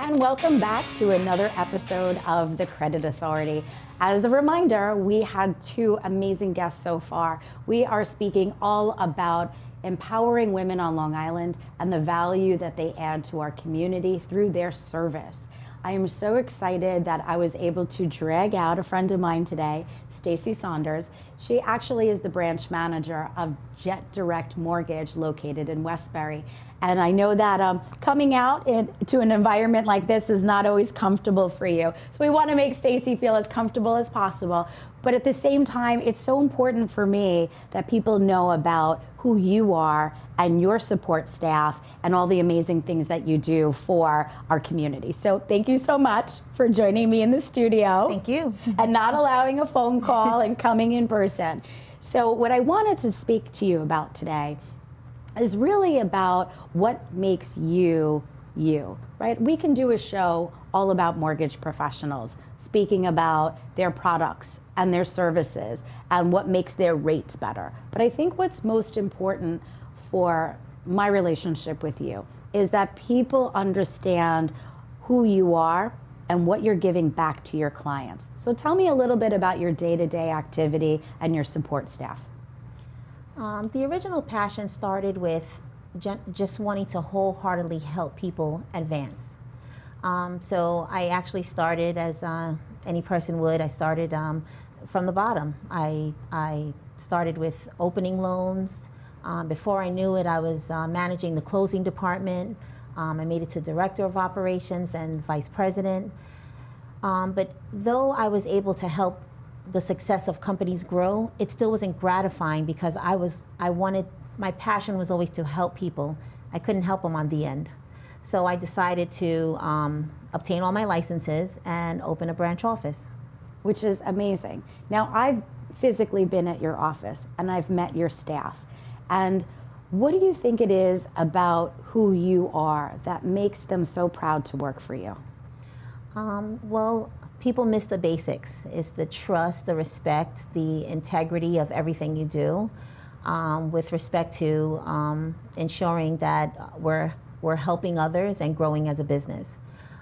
and welcome back to another episode of The Credit Authority. As a reminder, we had two amazing guests so far. We are speaking all about empowering women on Long Island and the value that they add to our community through their service. I am so excited that I was able to drag out a friend of mine today, Stacie Saunders. She actually is the branch manager of Jet Direct Mortgage located in Westbury. And I know that coming out to an environment like this is not always comfortable for you. So we want to make Stacie feel as comfortable as possible. But at the same time, it's so important for me that people know about who you are and your support staff and all the amazing things that you do for our community. So thank you so much for joining me in the studio. Thank you. And not allowing a phone call and coming in person. So what I wanted to speak to you about today is really about what makes you, you, right? We can do a show all about mortgage professionals, speaking about their products and their services and what makes their rates better. But I think what's most important for my relationship with you is that people understand who you are and what you're giving back to your clients. So tell me a little bit about your day-to-day activity and your support staff. The original passion started with just wanting to wholeheartedly help people advance. So I actually started as any person would. I started from the bottom. I started with opening loans. Before I knew it, I was managing the closing department. I made it to director of operations and vice president. But though I was able to help the success of companies grow, it still wasn't gratifying because my passion was always to help people. I couldn't help them on the end. So I decided to obtain all my licenses and open a branch office. Which is amazing. Now, I've physically been at your office and I've met your staff. And what do you think it is about who you are that makes them so proud to work for you? Well, people miss the basics. It's the trust, the respect, the integrity of everything you do, with respect to ensuring that we're helping others and growing as a business.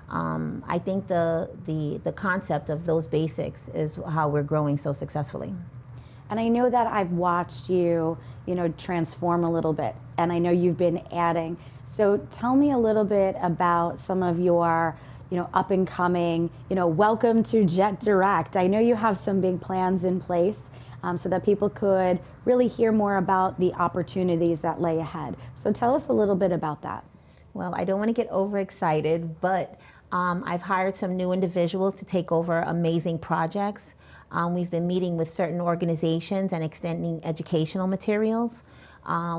I think the concept of those basics is how we're growing so successfully. And I know that I've watched you, transform a little bit, and I know you've been adding. So tell me a little bit about some of your up and coming, welcome to Jet Direct. I know you have some big plans in place so that people could really hear more about the opportunities that lay ahead. So tell us a little bit about that. Well, I don't want to get overexcited, but I've hired some new individuals to take over amazing projects. We've been meeting with certain organizations and extending educational materials.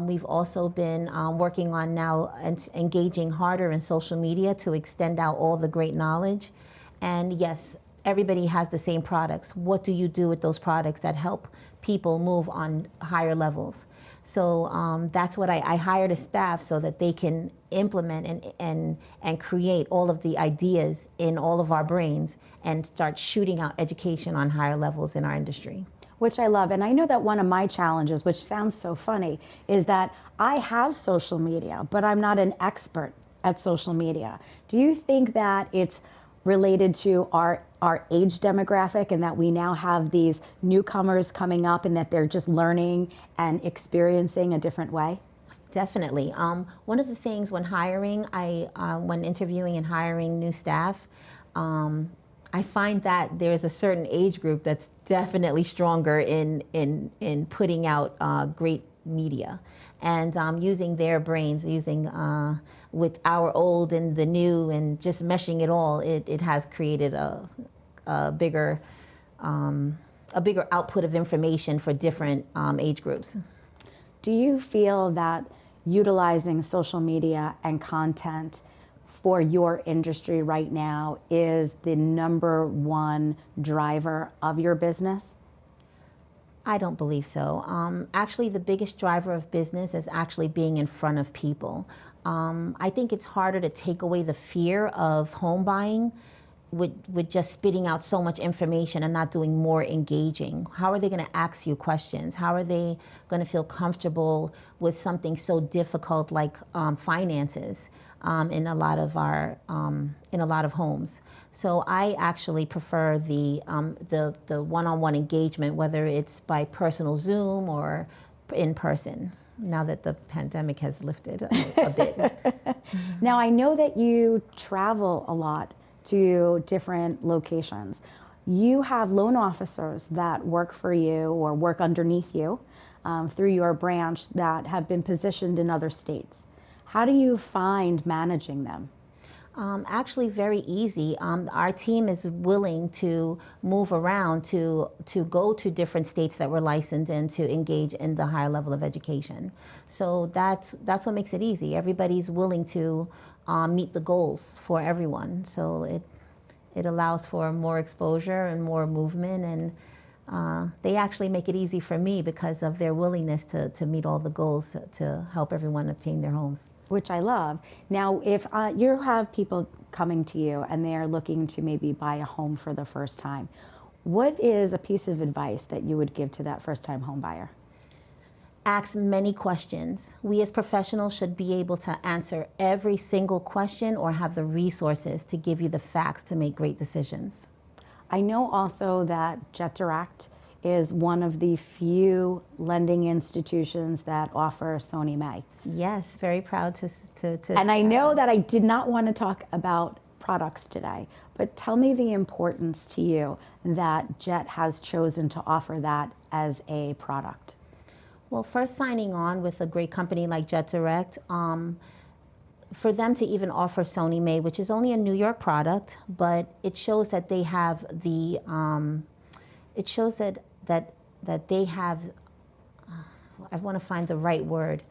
We've also been working on now engaging harder in social media to extend out all the great knowledge. And yes, everybody has the same products. What do you do with those products that help people move on higher levels? So that's what I hired a staff so that they can implement and create all of the ideas in all of our brains and start shooting out education on higher levels in our industry. Which I love. And I know that one of my challenges, which sounds so funny, is that I have social media, but I'm not an expert at social media. Do you think that it's related to our age demographic and that we now have these newcomers coming up and that they're just learning and experiencing a different way? Definitely. One of the things when hiring, when interviewing and hiring new staff, I find that there's a certain age group that's definitely stronger in putting out great media and using their brains, using with our old and the new and just meshing it all. It has created a bigger output of information for different age groups. Do you feel that utilizing social media and content for your industry right now is the #1 driver of your business? I don't believe so. Actually, the biggest driver of business is actually being in front of people. I think it's harder to take away the fear of home buying with just spitting out so much information and not doing more engaging. How are they going to ask you questions? How are they going to feel comfortable with something so difficult like finances? in a lot of our in a lot of homes. So I actually prefer the one-on-one engagement, whether it's by personal Zoom or in person, now that the pandemic has lifted a bit. Now, I know that you travel a lot to different locations. You have loan officers that work for you or work underneath you through your branch that have been positioned in other states. How do you find managing them? Actually, very easy. Our team is willing to move around to go to different states that we're licensed in to engage in the higher level of education. So that's what makes it easy. Everybody's willing to meet the goals for everyone. So it allows for more exposure and more movement, and they actually make it easy for me because of their willingness to meet all the goals to help everyone obtain their homes. Which I love. Now, if you have people coming to you and they're looking to maybe buy a home for the first time, what is a piece of advice that you would give to that first-time home buyer? Ask many questions. We as professionals should be able to answer every single question or have the resources to give you the facts to make great decisions. I know also that Jet Direct is one of the few lending institutions that offer Sony May. Yes, very proud to And I know that I did not want to talk about products today, but tell me the importance to you that Jet has chosen to offer that as a product. Well, first signing on with a great company like Jet Direct, for them to even offer Sony May, which is only a New York product, but it shows that they have the, it shows that they have, I want to find the right word,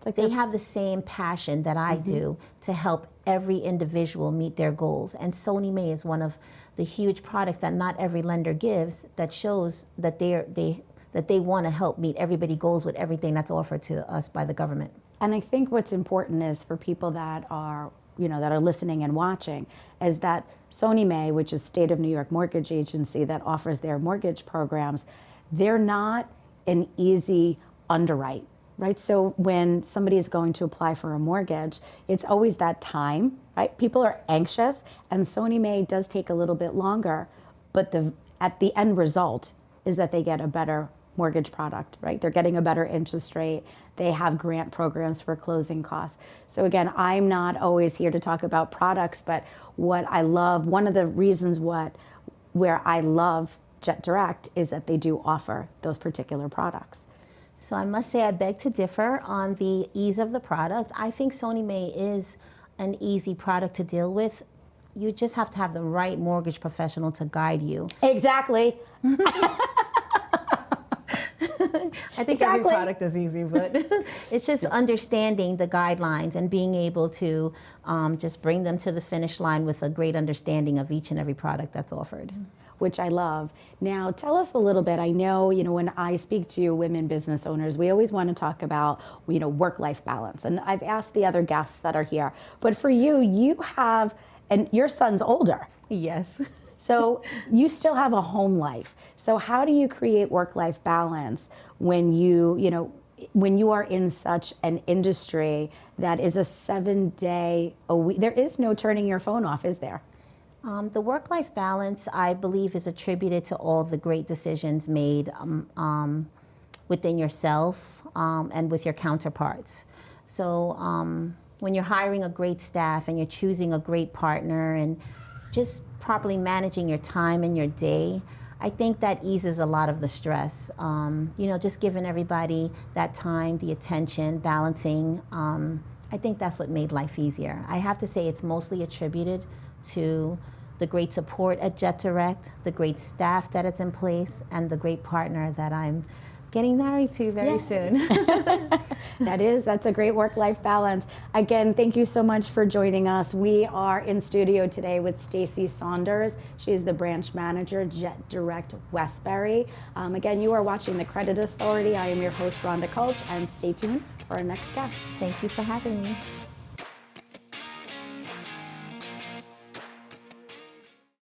Like they have the same passion that I do to help every individual meet their goals. And Sony May is one of the huge products that not every lender gives that shows that they want to help meet everybody's goals with everything that's offered to us by the government. And I think what's important is for people that are, that are listening and watching, is that Sony May, which is State of New York Mortgage Agency that offers their mortgage programs, they're not an easy underwrite, right? So when somebody is going to apply for a mortgage, it's always that time, right? People are anxious, and Sony May does take a little bit longer, but at the end result is that they get a better mortgage product, right? They're getting a better interest rate. They have grant programs for closing costs. So again, I'm not always here to talk about products, but what I love, one of the reasons where I love Jet Direct is that they do offer those particular products. So I must say I beg to differ on the ease of the product. I think Sony May is an easy product to deal with. You just have to have the right mortgage professional to guide you. Exactly. I think every product is easy, but it's just understanding the guidelines and being able to just bring them to the finish line with a great understanding of each and every product that's offered. Which I love. Now, tell us a little bit. I know, when I speak to women business owners, we always want to talk about, work-life balance. And I've asked the other guests that are here. But for you, you have, and your son's older. Yes. So you still have a home life. So how do you create work-life balance when when you are in such an industry that is a 7-day a week? There is no turning your phone off, is there? The work-life balance, I believe, is attributed to all the great decisions made within yourself and with your counterparts. So when you're hiring a great staff and you're choosing a great partner and just properly managing your time and your day, I think that eases a lot of the stress. Just giving everybody that time, the attention, balancing, I think that's what made life easier. I have to say it's mostly attributed to the great support at Jet Direct, the great staff that is in place, and the great partner that I'm getting married to very soon. That's a great work-life balance. Again, thank you so much for joining us. We are in studio today with Stacie Saunders. She is the branch manager, Jet Direct Westbury. Again, you are watching The Credit Authority. I am your host, Rhonda Kulch, and stay tuned for our next guest. Thank you for having me.